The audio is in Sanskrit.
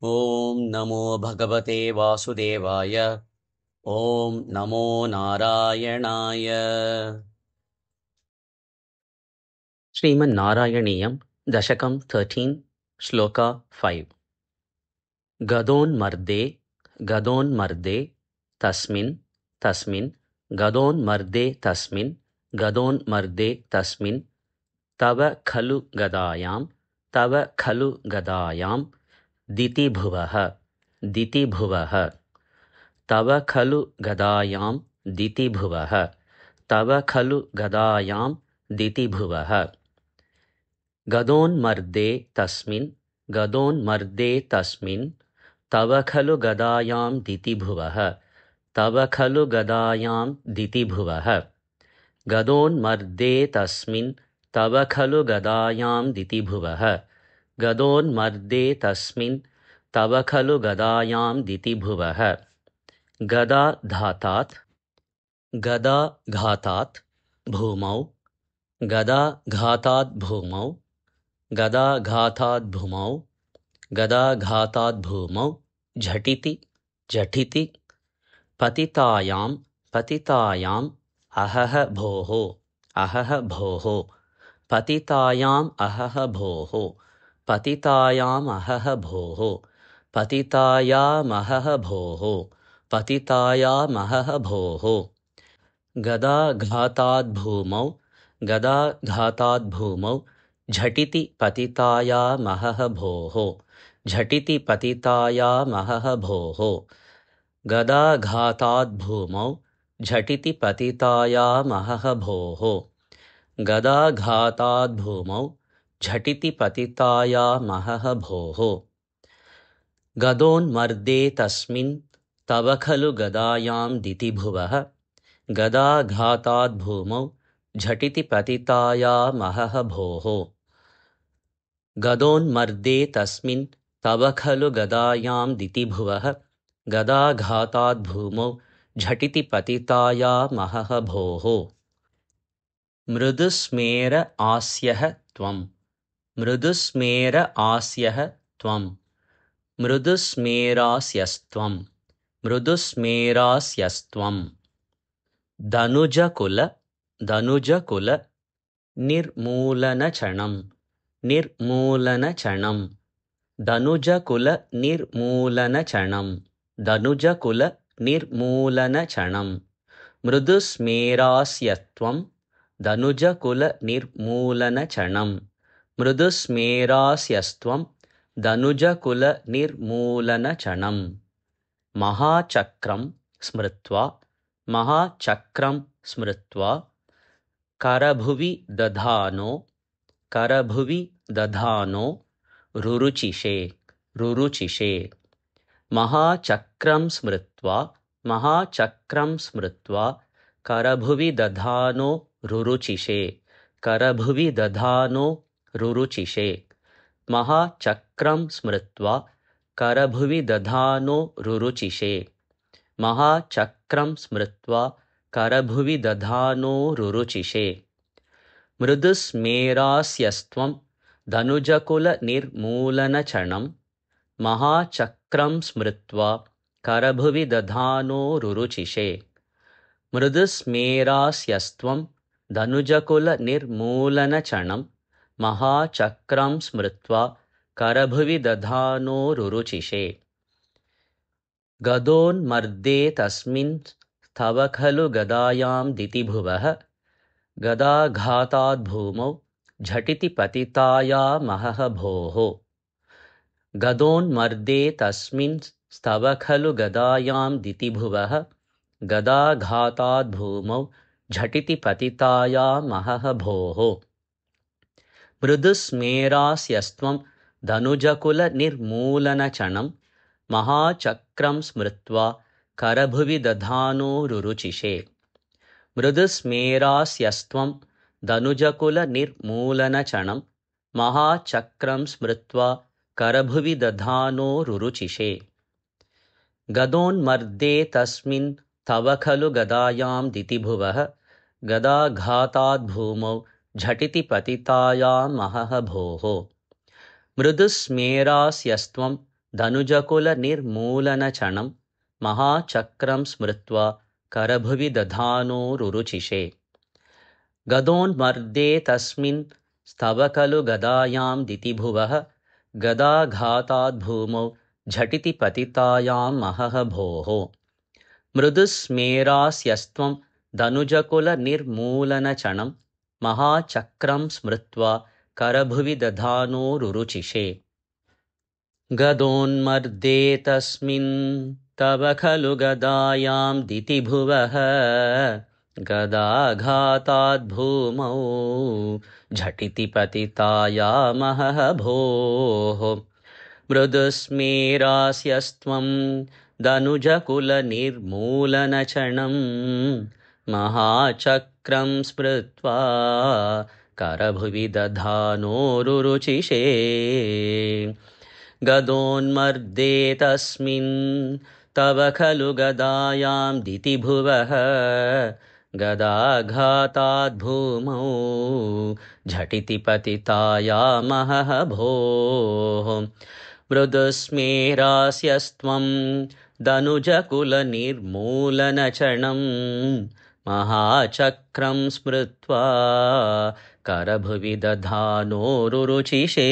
ॐ नमो भगवते वासुदेवाय। ॐ नमो नारायणाय। श्रीमन्नारायणीयं दशकं 13 श्लोका 5। गदोन्मर्दे गदोन्मर्दे तस्मिन् तस्मिन् गदोन्मर्दे तस्मिन् गदोन्मर्दे तस्मिन् तव खलु गदायां दितिभुवः दितिभुवः तव खलु गदायां दितिभुवः तव खलु गदायां दितिभुवः गदोन्मर्दे तस्मिन् तव खलु गदायां दितिभुवः तव खलु गदायां दितिभुवः गदोन्मर्दे तस्मिन् तव खलु गदायां दितिभुवः गदोन्मर्दे तस्मिन् तव खलु गदायां दितिभुवः गदा घातात् भूमौ गदाघातात् भूमौ झटिति पतितायाम् अहः भोः पतितायाम् अहः भोः पतितायामहः भोः गदाघातात् भूमौ झटिति पतितायामहः भोः गदाघातात् भूमौ झटिति पतितायामहः भोः गदाघातात् भूमौ झटिति पतितायामहः भोः गदोन्मर्दे तस्मिन् तव खलु गदायां दितिभुवः गदाघातात् भूमौ झटिति पतितायामहः भोः गदोन्मर्दे तस्मिन् तव खलु गदायां दितिभुवः गदाघातात् भूमौ झटिति पतितायामहः भोः मृदुस्मेर आस्यः त्वं मृदुस्मेरास्यस्त्वं धनुजकुल निर्मूलनचणं धनुजकुल निर्मूलनचणं मृदुस्मेरास्यत्वं धनुजकुल निर्मूलनचणं महाचक्रं स्मृत्वा करभुवि दधानो रुरुचिषे महाचक्रं स्मृत्वा करभुवि दधानो रुरुचिषे महाचक्रं स्मृत्वा करभुवि दधानो रुरुचिषे मृदुस्मेरास्यस्त्वं धनुजकुल निर्मूलनचणं महाचक्रं स्मृत्वा करभुवि दधानो रुरुचिषे मृदुस्मेरास्यस्त्वं धनुजकुल निर्मूलनचणं महाचक्रं स्मृत्वा करभुवि दधानो रुरुचिषे गदोन्मर्दे तस्मिन् तव खलु गदायां दितिभुवः गदाघातात् भूमौ झटिति पतितायामहः भोः गदोन्मर्दे तस्मिन् तव खलु गदायां दितिभुवः गदाघातात् भूमौ झटिति पतितायामहः भोः मृदुस्मेरास्यस्त्वं धनुजकुल निर्मूलनचणं महाचक्रं स्मृत्वा करभुवि दधानो रुरुचिषे मृदुस्मेरास्यस्त्वं धनुजकुल निर्मूलनचणं महाचक्रं स्मृत्वा करभुवि दधानो रुरुचिषे गदोन्मर्दे तस्मिन् तव खलु गदायां दितिभुवः गदाघातात् भूमौ झटिति पतितायामहः भोः मृदुस्मेरास्यस्त्वं धनुजकुलनिर्मूलनचणं महाचक्रं स्मृत्वा करभुवि दधानोरुरुचिषे गदोन्मर्दे तस्मिन् स्तव खलु गदायां दितिभुवः गदाघाताद्भूमौ झटिति पतितायामहः भोः मृदुस्मेरास्यस्त्वं धनुजकुलनिर्मूलनचणं महाचक्रं स्मृत्वा करभुवि दधानोरुरुचिषे गदोन्मर्दे तस्मिन् तव खलु गदायां दितिभुवः गदाघाताद्भूमौ झटिति पतितायामहः भोः मृदुस्मेरास्यस्त्वं धनुजकुलनिर्मूलनचणं महाचक्रं स्मृत्वा करभुवि दधानोरुरुचिषे गदोन्मर्दे तस्मिन् तव खलु गदायां दितिभुवः गदाघाताद्भूमौ झटिति पतितायामहः भोः मृदुस्मेरास्यस्त्वं धनुजकुलनिर्मूलनचणं महाचक्रं स्मृत्वा करभुवि दधानोरुरुचिषे